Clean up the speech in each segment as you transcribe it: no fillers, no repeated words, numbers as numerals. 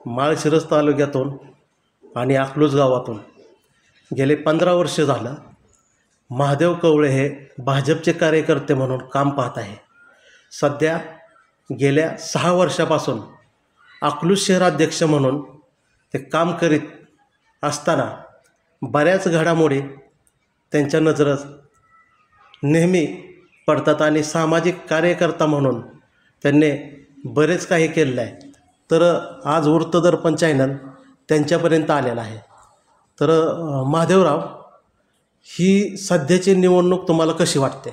माळशिरस तालुक्यातून आणि अकलूज गावातून गेले 15 वर्ष झालं महादेव कवळे हे भाजपचे कार्यकर्ते म्हणून काम पाहत आहे. सध्या गेल्या 6 वर्षापासून अकलूज शहराध्यक्ष म्हणून ते काम करीत असताना बऱ्याच घडामोडी त्यांच्या नजरेत नेहमी पडतात आणि सामाजिक कार्यकर्ता म्हणून त्यांनी बरेच काही केलेलं आहे. तर आज वृत्तदर्पण चॅनल त्यांच्यापर्यंत आलेला आहे. तर महादेवराव, ही सध्याची निवडणूक तुम्हाला कशी वाटते?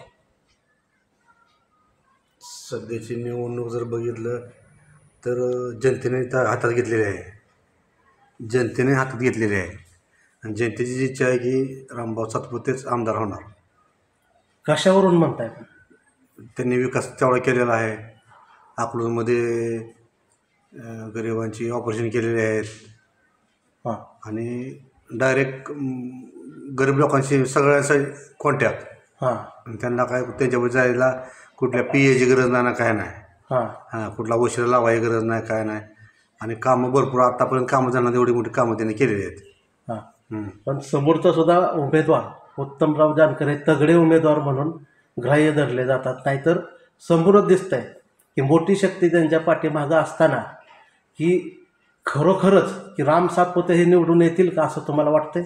सध्याची निवडणूक जर बघितलं तर जनतेने हातात घेतलेली आहे. जनतेने हातात घेतलेली आहे आणि जनतेची जी इच्छा आहे की रामभाऊ सातपुतेच आमदार होणार. कशावरून म्हणताय? त्यांनी विकास तेवढा केलेला आहे. अकलूजमध्ये गरिबांची ऑपरेशन केलेली आहेत. हां. आणि डायरेक्ट गरीब लोकांशी सगळ्यांचा कॉन्टॅक्ट. हां. आणि त्यांना काय त्यांच्यावर जायला कुठल्या PAची गरज नाही ना, काय नाही. हां. कुठला उशिरा लावायची गरज नाही, काय नाही. आणि कामं भरपूर आतापर्यंत कामं जाणार एवढी मोठी कामं त्यांनी केलेली आहेत. हां. पण समोरचा सुद्धा उमेदवार उत्तमराव जानकर हे तगडे उमेदवार म्हणून ग्राह्य धरले जातात. नाहीतर समोरच दिसतंय की मोठी शक्ती त्यांच्या पाठीमागं असताना की खरोखरच की राम सातपुते हे निवडून येतील का असं तुम्हाला वाटतंय?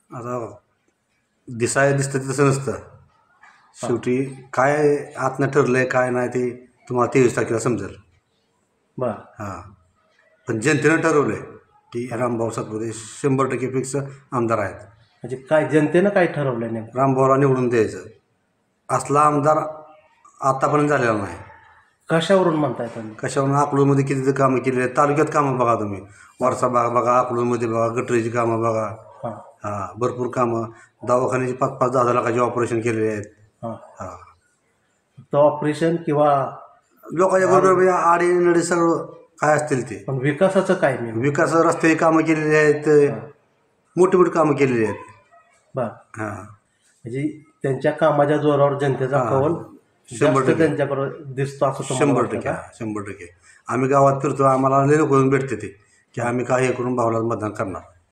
आता दिसतं तसं नसतं. शेवटी काय आतनं ठरलं आहे काय नाही ते तुम्हाला 23 तारखेला समजेल. बरं. हां. पण जनतेनं ठरवलं आहे की रामभाऊ सातपुते 100% फिक्स आमदार आहेत. म्हणजे काय जनतेनं काय ठरवलं नेमकं? रामभाऊला निवडून द्यायचं. असला आमदार आतापर्यंत झालेला नाही. कशावरून म्हणताय तुम्ही? कशावरून? अकलूजमध्ये किती कामं केलेली आहेत. तालुक्यात कामं बघा तुम्ही. वारसा भाग बघा, अकलूजमध्ये बघा, गटरीची कामं बघा. हां. भरपूर कामं. दवाखान्याची 5-10 लाखाची ऑपरेशन केलेली आहेत. हां. तर ऑपरेशन किंवा लोकांच्या बरोबर आडीनडी सगळं काय असतील ते. पण विकासाचं काय नाही? विकास रस्त्याची कामं केलेली आहेत. मोठी मोठी कामं केलेली आहेत. बरं. हां. म्हणजे त्यांच्या कामाच्या जोरावर जनतेचा कौल 100% त्यांच्याकडे दिसतो असं तुम्हाला वाटतं का? 100%. आम्ही गावात फिरतो, आम्हाला लय लोक भेटते ते की आम्ही काय हे करून भाऊला मतदान करणार.